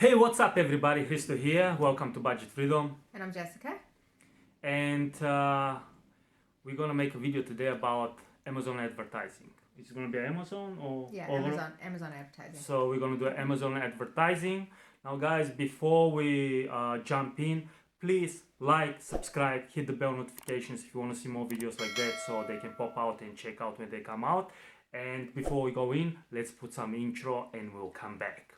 Hey, what's up, everybody? Hristo here. Welcome to Budget Freedom. And I'm Jessica. And we're gonna make a video today about Amazon advertising. It's gonna be Amazon or Amazon advertising. So we're gonna do Amazon advertising. Now, guys, before we jump in, please like, subscribe, hit the bell notifications if you want to see more videos like that, so they can pop out and check out when they come out. And before we go in, let's put some intro and we'll come back.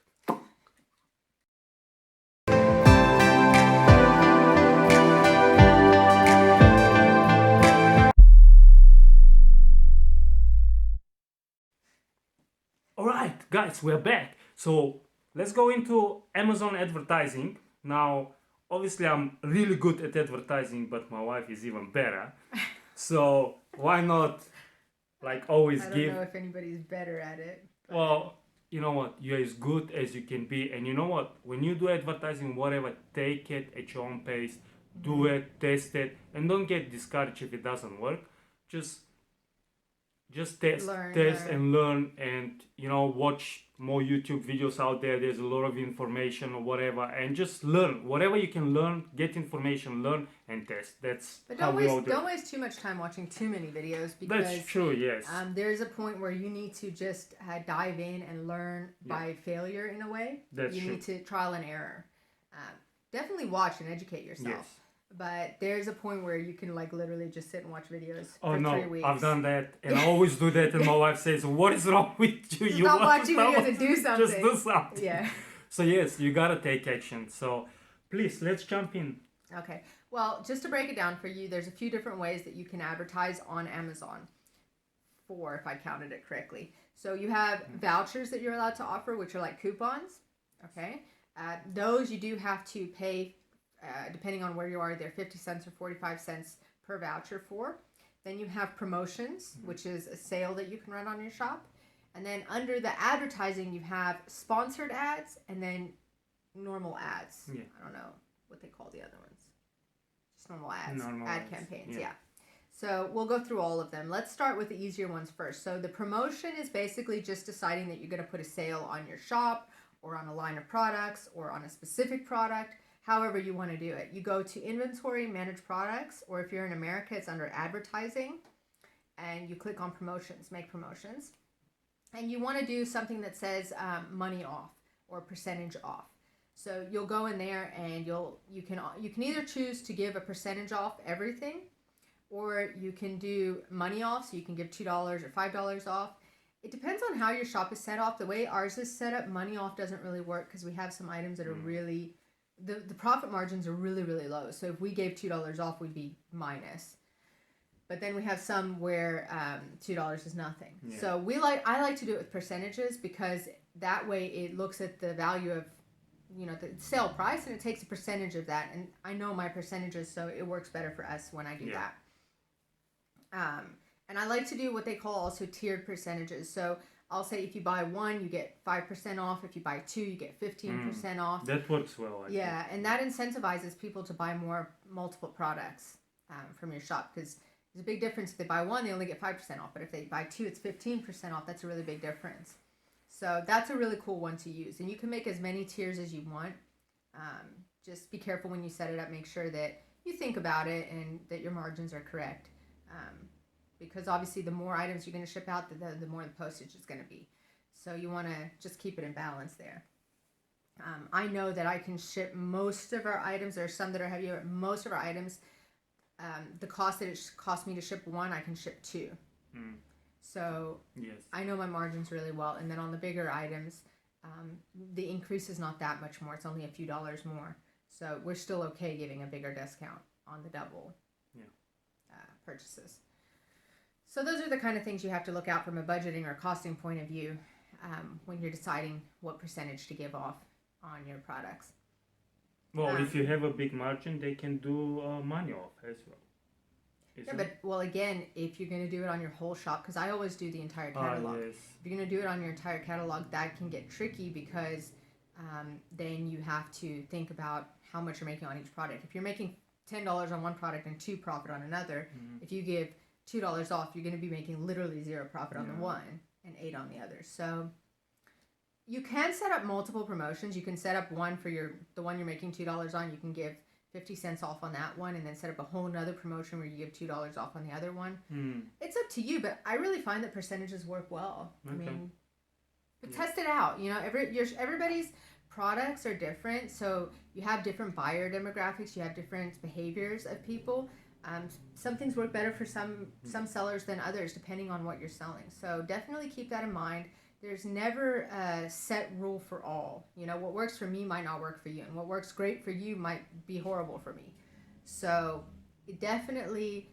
Alright, guys, we're back. So let's go into Amazon advertising. Now, obviously, I'm really good at advertising, but my wife is even better. So why not, like, always I give? don't know if anybody's better at it. Well, you know what? You're as good as you can be, and you know what? When you do advertising, whatever, take it at your own pace. Do it, test it, and don't get discouraged if it doesn't work. Just test and learn, and watch more YouTube videos out there. There's a lot of information or whatever, and just learn whatever you can learn. Get information, learn, and test. But don't waste too much time watching too many videos, because that's true. Yes. There's a point where you need to just dive in and learn by failure in a way. That's true. You need to trial and error. Definitely watch and educate yourself. Yes. But there's a point where you can literally just sit and watch videos for 3 weeks. I've done that, and I always do that, and my wife says, "What is wrong with you? You watching videos and do something. Just do something." Yeah. So yes, you gotta take action. So please, let's jump in. Okay. Well, just to break it down for you, there's a few different ways that you can advertise on Amazon. 4, if I counted it correctly. So you have vouchers that you're allowed to offer, which are like coupons. Okay. Those you do have to pay. Depending on where you are, they're 50 cents or 45 cents per voucher for. Then you have promotions, which is a sale that you can run on your shop. And then under the advertising, you have sponsored ads and then normal ads. Yeah. I don't know what they call the other ones. Just normal ads. Normal ad ads. campaigns, yeah. So we'll go through all of them. Let's start with the easier ones first. So the promotion is basically just deciding that you're going to put a sale on your shop or on a line of products or on a specific product. However you want to do it. You go to inventory, manage products, or if you're in America, it's under advertising, and you click on promotions, make promotions, and you want to do something that says money off or percentage off. So you'll go in there and you can either choose to give a percentage off everything, or you can do money off, so you can give $2 or $5 off. It depends on how your shop is set up. The way ours is set up, money off doesn't really work because we have some items that are really the profit margins are really, really low. So if we gave $2 off, we'd be minus. But then we have some where $2 is nothing. Yeah. So I like to do it with percentages, because that way it looks at the value of the sale price, and it takes a percentage of that. And I know my percentages, so it works better for us when I do that. And I like to do what they call also tiered percentages. So I'll say if you buy 1, you get 5% off. If you buy 2, you get 15% off. That works well. I think. And that incentivizes people to buy multiple products from your shop, because there's a big difference. If they buy 1, they only get 5% off. But if they buy 2, it's 15% off. That's a really big difference. So that's a really cool one to use. And you can make as many tiers as you want. Just be careful when you set it up. Make sure that you think about it and that your margins are correct. Because obviously the more items you're going to ship out, the more the postage is going to be. So you want to just keep it in balance there. I know that I can ship most of our items. There are some that are heavier. Most of our items, the cost that it cost me to ship 1, I can ship 2. So yes. I know my margins really well. And then on the bigger items, the increase is not that much more. It's only a few dollars more. So we're still okay giving a bigger discount on the double purchases. So those are the kind of things you have to look out from a budgeting or costing point of view when you're deciding what percentage to give off on your products. Well, if you have a big margin, they can do money off as well. Again, if you're going to do it on your whole shop, because I always do the entire catalog. Yes. If you're going to do it on your entire catalog, that can get tricky, because then you have to think about how much you're making on each product. If you're making $10 on one product and 2 profit on another, if you give $2 off, you're going to be making literally 0 profit on the one and 8 on the other. So You can set up multiple promotions. You can set up one for the one you're making $2 on. You can give 50 cents off on that one, and then set up a whole nother promotion where you give $2 off on the other one. It's up to you, but I really find that percentages work well. Okay. I mean, but test it out. You know, everybody's products are different, so you have different buyer demographics. You have different behaviors of people. Some things work better for some sellers than others, depending on what you're selling. So definitely keep that in mind. There's never a set rule for all. You know, what works for me might not work for you, and what works great for you might be horrible for me. So it definitely,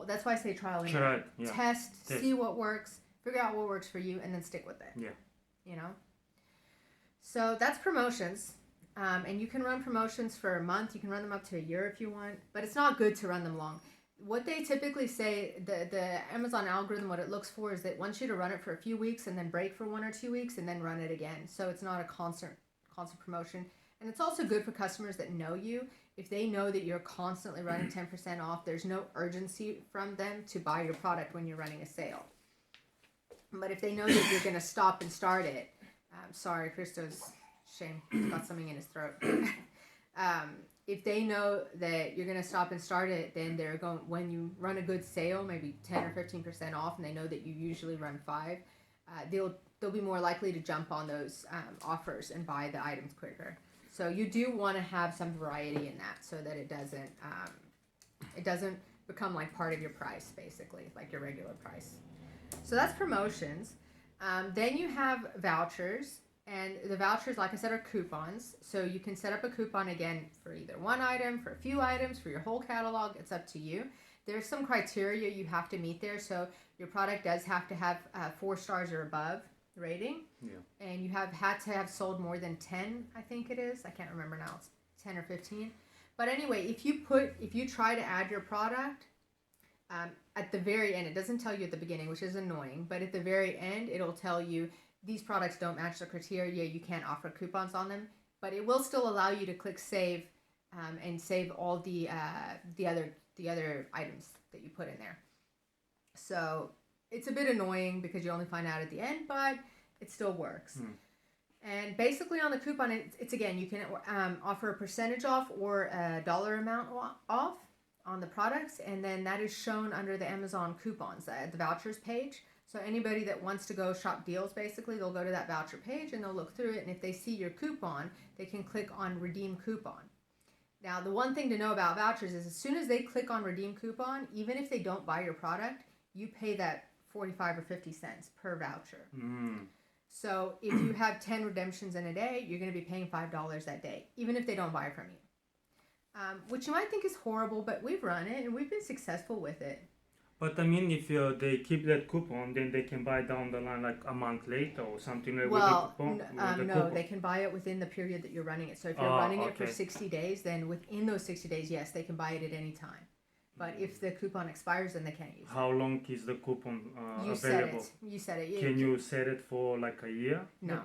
that's why I say trial and error. Yeah. Test, see what works, figure out what works for you, and then stick with it. Yeah. You know? So that's promotions. And you can run promotions for a month. You can run them up to a year if you want, but it's not good to run them long. What they typically say, the Amazon algorithm, what it looks for is that wants you to run it for a few weeks and then break for 1 or 2 weeks and then run it again. So it's not a constant promotion. And it's also good for customers that know you. If they know that you're constantly running 10% off, there's no urgency from them to buy your product when you're running a sale. But if they know that you're going to stop and start it, sorry, Christo's shame, he's got something in his throat. If they know that you're going to stop and start it, then they're going, when you run a good sale, maybe 10 or 15% off, and they know that you usually run 5, they'll be more likely to jump on those offers and buy the items quicker. So you do want to have some variety in that, so that it doesn't become like part of your price, basically, like your regular price. So that's promotions. Then you have vouchers. And the vouchers, like I said, are coupons. So you can set up a coupon again for either one item, for a few items, for your whole catalog. It's up to you. There's some criteria you have to meet there. So your product does have to have 4 stars or above rating. Yeah. And you had to have sold more than 10, I think it is. I can't remember now. It's 10 or 15. But anyway, if you try to add your product, at the very end, it doesn't tell you at the beginning, which is annoying, but at the very end, it'll tell you these products don't match the criteria, you can't offer coupons on them, but it will still allow you to click save and save all the other items that you put in there. So it's a bit annoying because you only find out at the end, but it still works. And basically on the coupon, it's again, you can offer a percentage off or a dollar amount off on the products, and then that is shown under the Amazon coupons at the vouchers page. So anybody that wants to go shop deals, basically, they'll go to that voucher page and they'll look through it. And if they see your coupon, they can click on redeem coupon. Now, the one thing to know about vouchers is as soon as they click on redeem coupon, even if they don't buy your product, you pay that 45 or 50 cents per voucher. So if you have 10 redemptions in a day, you're going to be paying $5 that day, even if they don't buy from you. Which you might think is horrible, but we've run it and we've been successful with it. But I mean, if they keep that coupon, then they can buy down the line like a month later or something like well, with the coupon. No, coupon. they can buy it within the period that you're running it. So if you're running it for 60 days, then within those 60 days, yes, they can buy it at any time. But if the coupon expires, then they can't use it. How long is the coupon you available? You set it. Can you set it for like a year? No.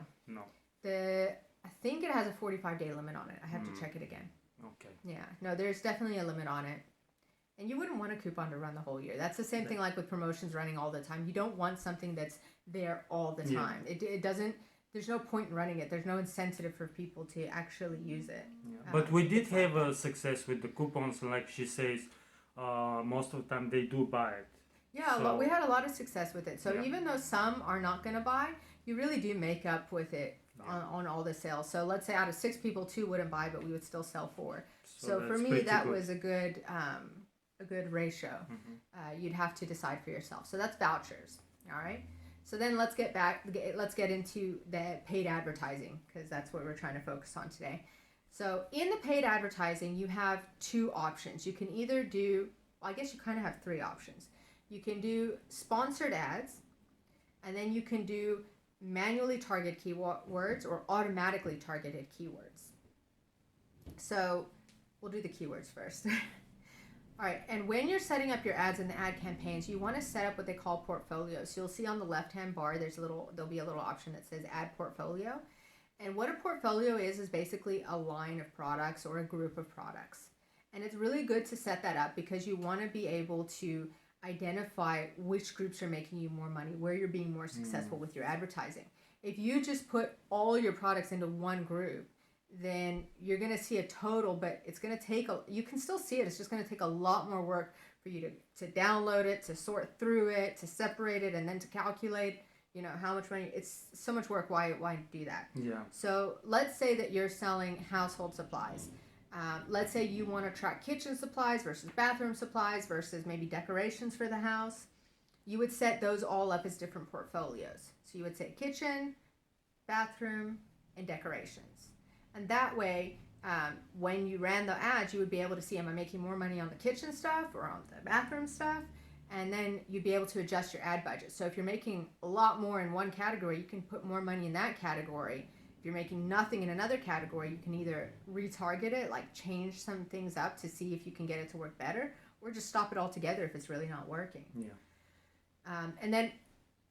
I think it has a 45-day limit on it. I have to check it again. Okay. Yeah. No, there's definitely a limit on it. And you wouldn't want a coupon to run the whole year. That's the same thing like with promotions running all the time. You don't want something that's there all the time. It doesn't, there's no point in running it. There's no incentive for people to actually use it. But we did have a success with the coupons, like she says, most of the time they do buy it. Yeah, so, we had a lot of success with it. So even though some are not going to buy, you really do make up with it on all the sales. So let's say out of 6 people, 2 wouldn't buy, but we would still sell 4. So for me, that was a good ratio. You'd have to decide for yourself. So that's vouchers. All right. So then let's get into the paid advertising, because that's what we're trying to focus on today. So in the paid advertising, you have 2 options. You can either do, well, I guess you kind of have 3 options. You can do sponsored ads, and then you can do manually targeted keywords or automatically targeted keywords. So we'll do the keywords first. All right, and when you're setting up your ads in the ad campaigns, you want to set up what they call portfolios. So you'll see on the left-hand bar, there'll be a little option that says Add Portfolio. And what a portfolio is basically a line of products or a group of products. And it's really good to set that up because you want to be able to identify which groups are making you more money, where you're being more successful with your advertising. If you just put all your products into one group, then you're going to see a total, but it's going to take you can still see it. It's just going to take a lot more work for you to download it, to sort through it, to separate it, and then to calculate, how much money. It's so much work. Why do that? Yeah. So let's say that you're selling household supplies. Let's say you want to track kitchen supplies versus bathroom supplies versus maybe decorations for the house. You would set those all up as different portfolios. So you would say kitchen, bathroom, and decorations. And that way, when you ran the ads, you would be able to see, am I making more money on the kitchen stuff or on the bathroom stuff? And then you'd be able to adjust your ad budget. So if you're making a lot more in one category, you can put more money in that category. If you're making nothing in another category, you can either retarget it, like change some things up to see if you can get it to work better, or just stop it altogether if it's really not working. Yeah. And then,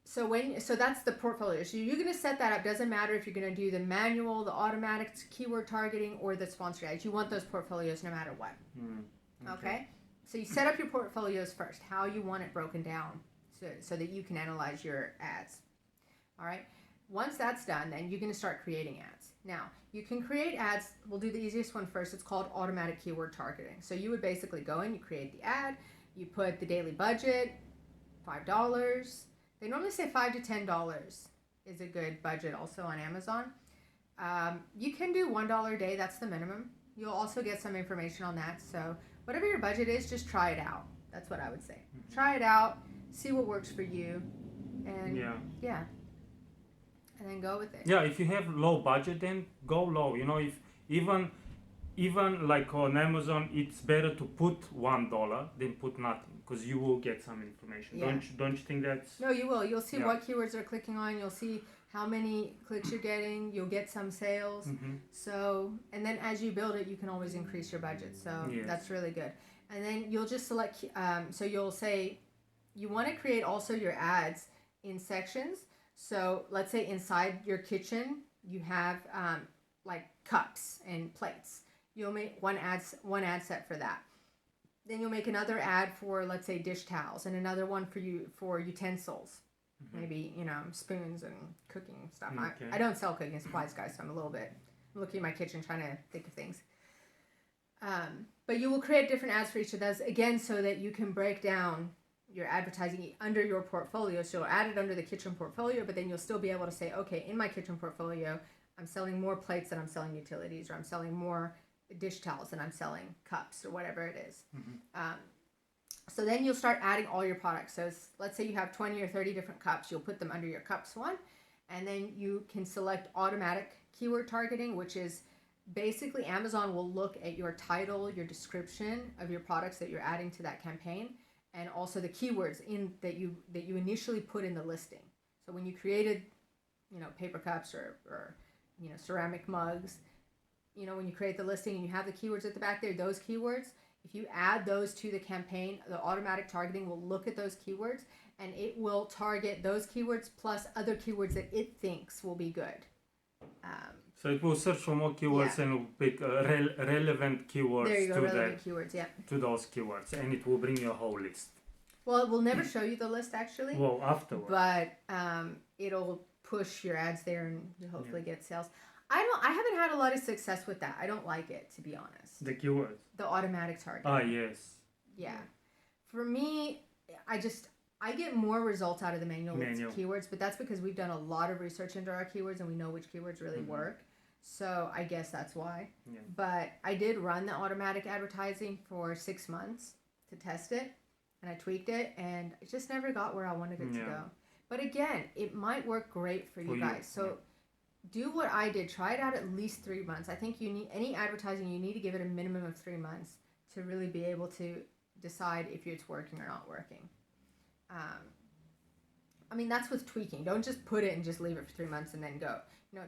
so that's the portfolio. So you're going to set that up. Doesn't matter if you're going to do the manual, the automatic keyword targeting, or the sponsored ads. You want those portfolios no matter what. Okay? So you set up your portfolios first, how you want it broken down so that you can analyze your ads. All right? Once that's done, then you're going to start creating ads. Now, you can create ads. We'll do the easiest one first. It's called automatic keyword targeting. So you would basically go in, you create the ad, you put the daily budget, $5. They normally say $5 to $10 is a good budget also on Amazon. You can do $1 a day. That's the minimum. You'll also get some information on that. So whatever your budget is, just try it out. That's what I would say. Try it out. See what works for you. And yeah. And then go with it. Yeah, if you have low budget, then go low. If even like on Amazon, it's better to put $1 than put nothing, because you will get some information. Yeah. Don't you think that's? No, you will. You'll see what keywords they're clicking on. You'll see how many clicks you're getting. You'll get some sales. So, and then as you build it, you can always increase your budget. So that's really good. And then you'll just select. So you'll say you want to create also your ads in sections. So let's say inside your kitchen you have like cups and plates. You'll make one ad set for that. Then you'll make another ad for, let's say, dish towels, and another one for utensils, maybe spoons and cooking stuff. Okay. I don't sell cooking supplies, guys, so I'm looking at my kitchen trying to think of things. But you will create different ads for each of those, again, so that you can break down your advertising under your portfolio. So you'll add it under the kitchen portfolio, but then you'll still be able to say, okay, in my kitchen portfolio, I'm selling more plates than I'm selling utilities, or I'm selling more dish towels than I'm selling cups, or whatever it is. So then you'll start adding all your products. So let's say you have 20 or 30 different cups. You'll put them under your cups one, and then you can select automatic keyword targeting, which is basically Amazon will look at your title, your description of your products that you're adding to that campaign, and also the keywords that you initially put in the listing. So when you created, paper cups or ceramic mugs, when you create the listing and you have the keywords at the back there, those keywords, if you add those to the campaign, the automatic targeting will look at those keywords, and it will target those keywords plus other keywords that it thinks will be good. So it will search for more keywords and will pick relevant keywords there you go, relevant keywords, to those keywords, and it will bring you a whole list. Well, it will never show you the list actually. Well, afterwards. But it'll push your ads there, and you'll hopefully get sales. I haven't had a lot of success with that. I don't like it, to be honest. The keywords. The automatic targeting. Ah, yes. Yeah. For me, I get more results out of the manual keywords, but that's because we've done a lot of research into our keywords and we know which keywords really work. So I guess that's why. Yeah. But I did run the automatic advertising for 6 months to test it, and I tweaked it, and it just never got where I wanted it to go. But again, it might work great for you guys. So do what I did. Try it out at least 3 months. I think you need any advertising. You need to give it a minimum of 3 months to really be able to decide if it's working or not working. I mean, that's with tweaking. Don't just put it and just leave it for 3 months and then go.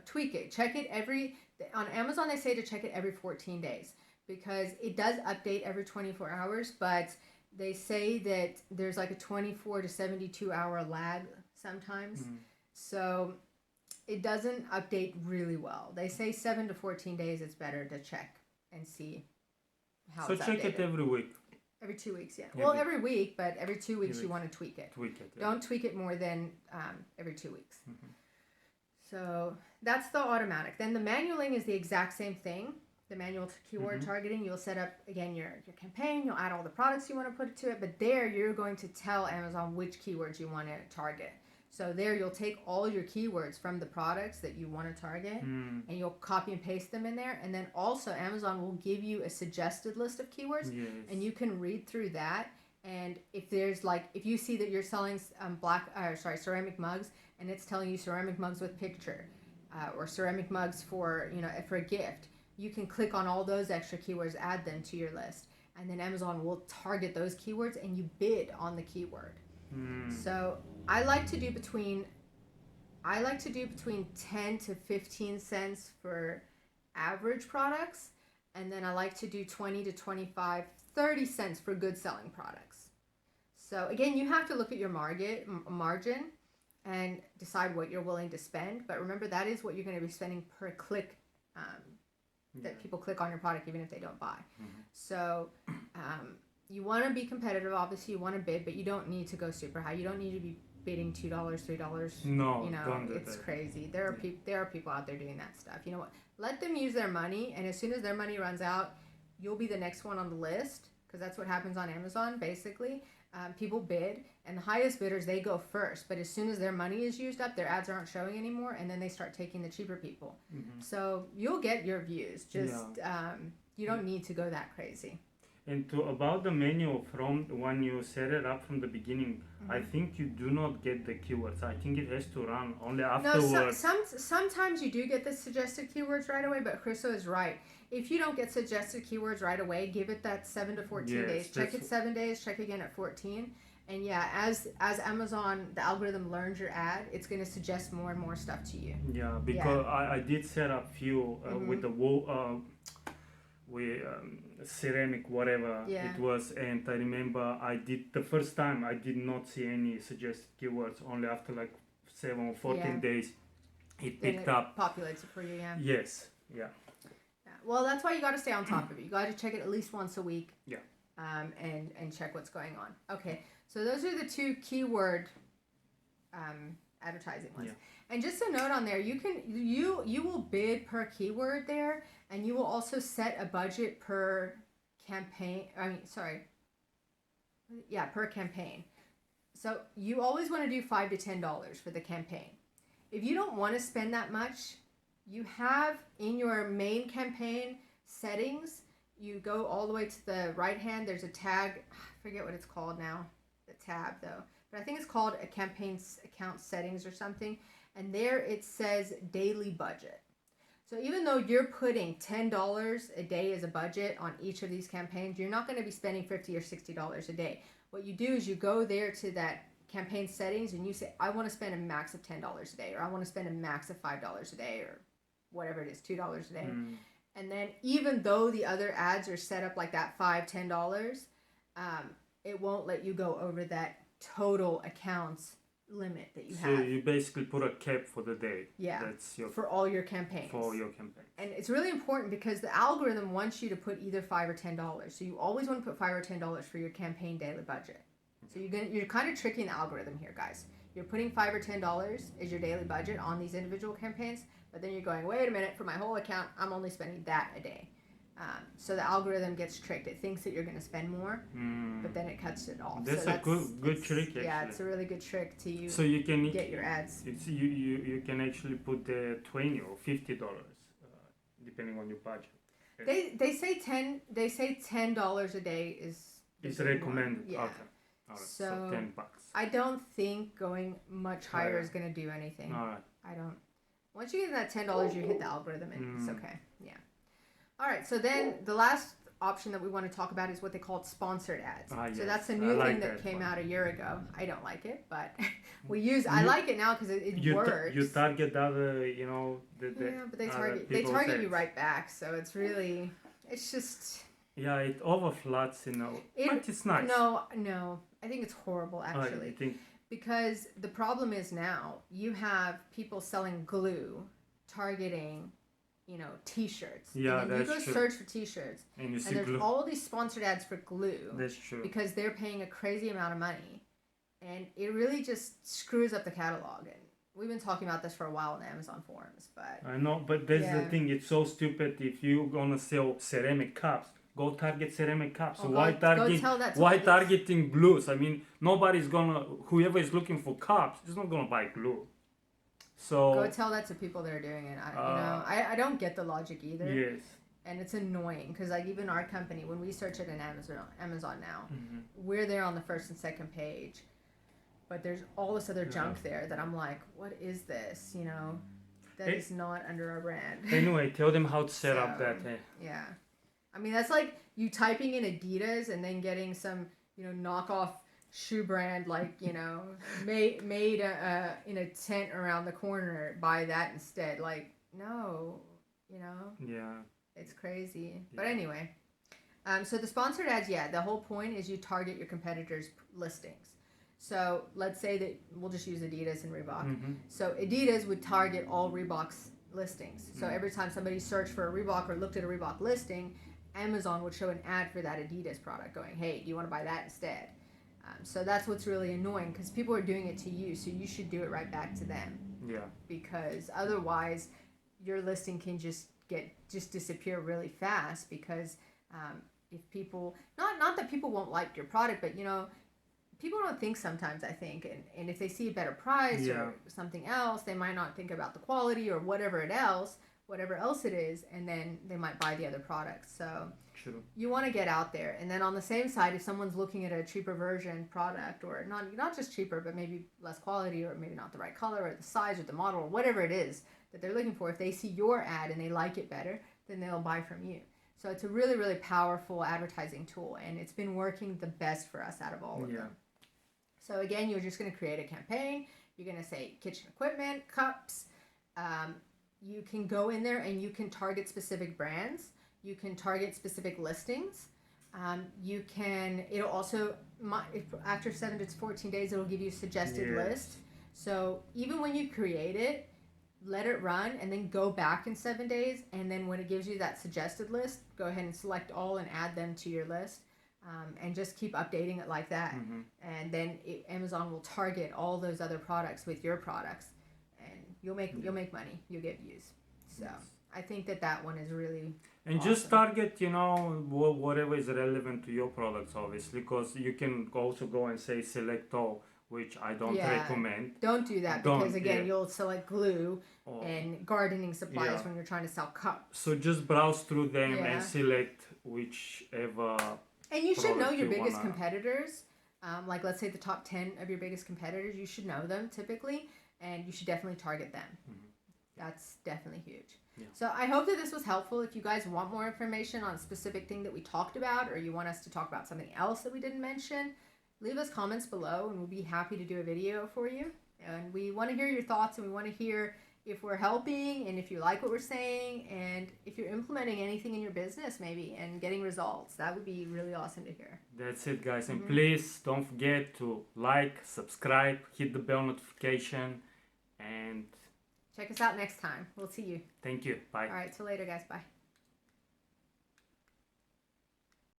Tweak it. Check it on Amazon. They say to check it every 14 days because it does update every 24 hours, but they say that there's like a 24 to 72 hour lag sometimes. So it doesn't update really well. They say 7 to 14 days it's better to check and see how it's updated. So check it every week. Every 2 weeks, yeah. Well, every week, but every 2 weeks you want to tweak it. Tweak it. Don't tweak it more than every 2 weeks. So that's the automatic. Then the manualing is the exact same thing. The manual keyword targeting, you'll set up, again, your campaign. You'll add all the products you want to put to it. But there, you're going to tell Amazon which keywords you want to target. So there, you'll take all your keywords from the products that you want to target, and you'll copy and paste them in there. And then also, Amazon will give you a suggested list of keywords, and you can read through that. And if there's like, if you see that you're selling ceramic mugs, and it's telling you ceramic mugs with picture, or ceramic mugs for, for a gift, you can click on all those extra keywords, add them to your list, and then Amazon will target those keywords, and you bid on the keyword. So I like to do between 10 to 15 cents for average products, and then I like to do 20 to 25, 30 cents for good selling products. So again, you have to look at your margin and decide what you're willing to spend. But remember, that is what you're going to be spending per click that people click on your product, even if they don't buy. So you want to be competitive. Obviously, you want to bid, but you don't need to go super high. You don't need to be bidding $2, $3. No, don't do it's that. crazy. There are people out there doing that stuff. You know what? Let them use their money, and as soon as their money runs out, you'll be the next one on the list, because that's what happens on Amazon, basically. People bid, and the highest bidders, they go first. But as soon as their money is used up, their ads aren't showing anymore, and then they start taking the cheaper people. So you'll get your views. Just you don't need to go that crazy. And about the menu, from when you set it up from the beginning, I think you do not get the keywords. I think it has to run only afterwards. No, sometimes you do get the suggested keywords right away, but Chriso is right. If you don't get suggested keywords right away, give it that 7 to 14 days. Check it 7 days, check again at 14. And yeah, as Amazon, the algorithm learns your ad, it's going to suggest more and more stuff to you. Yeah, because I did set up few with the ceramic, whatever it was, and I remember the first time I did not see any suggested keywords. Only after like 7 or 14 days it picked up. Populates it for you. Yes. Yeah. Well, that's why you got to stay on top of it. You got to check it at least once a week. Yeah. And check what's going on. Okay, so those are the two keyword advertising ones. And just a note on there, you will bid per keyword there, and you will also set a budget per campaign. Per campaign. So you always want to do $5 to $10 for the campaign. If you don't want to spend that much, you have in your main campaign settings, you go all the way to the right hand, there's a tag, I forget what it's called now, the tab though, but I think it's called a campaign account settings or something, and there it says daily budget. So even though you're putting $10 a day as a budget on each of these campaigns, you're not going to be spending $50 or $60 a day. What you do is you go there to that campaign settings and you say, I want to spend a max of $10 a day, or I want to spend a max of $5 a day, or whatever it is, $2 a day. And then even though the other ads are set up like that, $5, $10, it won't let you go over that total accounts limit that you have. So you basically put a cap for the day. Yeah. That's for all your campaigns. For all your campaigns. And it's really important because the algorithm wants you to put either $5 or $10. So you always want to put $5 or $10 for your campaign daily budget. So you're kind of tricking the algorithm here, guys. You're putting $5 or $10 as your daily budget on these individual campaigns, but then you're going, wait a minute, for my whole account, I'm only spending that a day. So the algorithm gets tricked. It thinks that you're going to spend more, but then it cuts it off. That's a good trick, actually. Yeah, it's a really good trick to so you can get your ads. You can actually put the $20 or $50 depending on your budget. They say $10 a day is recommended. Yeah. Okay. All right. So $10. I don't think going much higher is going to do anything. All right. I don't. Once you get that $10, you hit the algorithm and it's okay. Yeah. All right. So then the last option that we want to talk about is what they call sponsored ads. Yes. So that's a new thing that came out a year ago. I don't like it, but I like it now because it works. You target other, but they target you right back. So it's just. Yeah, it overfloods, but it's nice. No, I think it's horrible, actually. Because the problem is now, you have people selling glue, targeting, T-shirts. Yeah, and then that's you go true. Search for T-shirts, and there's glue. all these sponsored ads for glue. That's true. Because they're paying a crazy amount of money. And it really just screws up the catalog. And we've been talking about this for a while in Amazon forums, but I know, but that's the Yeah. thing. It's so stupid. If you gonna sell ceramic cups, go target ceramic cups. Or Why go target? tell that to Why ladies. targeting glues? I mean, nobody's gonna. Whoever is looking for cups is not gonna buy glue. So Go tell that to people that are doing it. I don't get the logic either. yes. And it's annoying because like even our company, when we search it in Amazon now, Mm-hmm. we're there on the first and second page, but there's all this other junk there that I'm like, what is this? You know, that Hey. is not under our brand. Anyway, tell them how to set up So, that. Yeah, I mean that's like you typing in Adidas and then getting some knockoff shoe brand like made in a tent around the corner. Buy that instead. Like no, Yeah. it's crazy. But Yeah. anyway, so the sponsored ads, the whole point is you target your competitors' listings. So let's say that we'll just use Adidas and Reebok. Mm-hmm. So Adidas would target all Reebok's listings. So every time somebody searched for a Reebok or looked at a Reebok listing, Amazon would show an ad for that Adidas product going, hey, do you want to buy that instead? So that's what's really annoying because people are doing it to you, so you should do it right back to them. Yeah. Because otherwise your listing can just disappear really fast because if people not that people won't like your product, but people don't think sometimes, I think, and if they see a better price or something else, they might not think about the quality or whatever else it is, and then they might buy the other products. So True. you want to get out there. And then on the same side, if someone's looking at a cheaper version product, or not just cheaper, but maybe less quality, or maybe not the right color or the size or the model or whatever it is that they're looking for, if they see your ad and they like it better, then they'll buy from you. So it's a really, really powerful advertising tool, and it's been working the best for us out of all of them. So again, you're just going to create a campaign. You're going to say kitchen equipment, cups. You can go in there and you can target specific brands. You can target specific listings. It'll also, after 7 to 14 days, it'll give you a suggested list. So even when you create it, let it run and then go back in 7 days. And then when it gives you that suggested list, go ahead and select all and add them to your list. And just keep updating it like that. Mm-hmm. And then Amazon will target all those other products with your products. And you'll make money. You'll get views. So I think that one is really And awesome. just target, whatever is relevant to your products, obviously, because you can also go and say select all, which I don't recommend. Don't do that because, again, you'll select glue and gardening supplies when you're trying to sell cups. So just browse through them and select whichever. And you should know your biggest competitors. Like, let's say the top 10 of your biggest competitors, you should know them typically, and you should definitely target them. Mm-hmm. That's definitely huge. Yeah. So I hope that this was helpful. If you guys want more information on a specific thing that we talked about, or you want us to talk about something else that we didn't mention, leave us comments below and we'll be happy to do a video for you. And we want to hear your thoughts, and we want to hear if we're helping and if you like what we're saying, and if you're implementing anything in your business maybe and getting results. That would be really awesome to hear. That's it, guys. And please don't forget to like, subscribe, hit the bell notification, and check us out next time. We'll see you. Thank you. Bye. All right, till later, guys. Bye.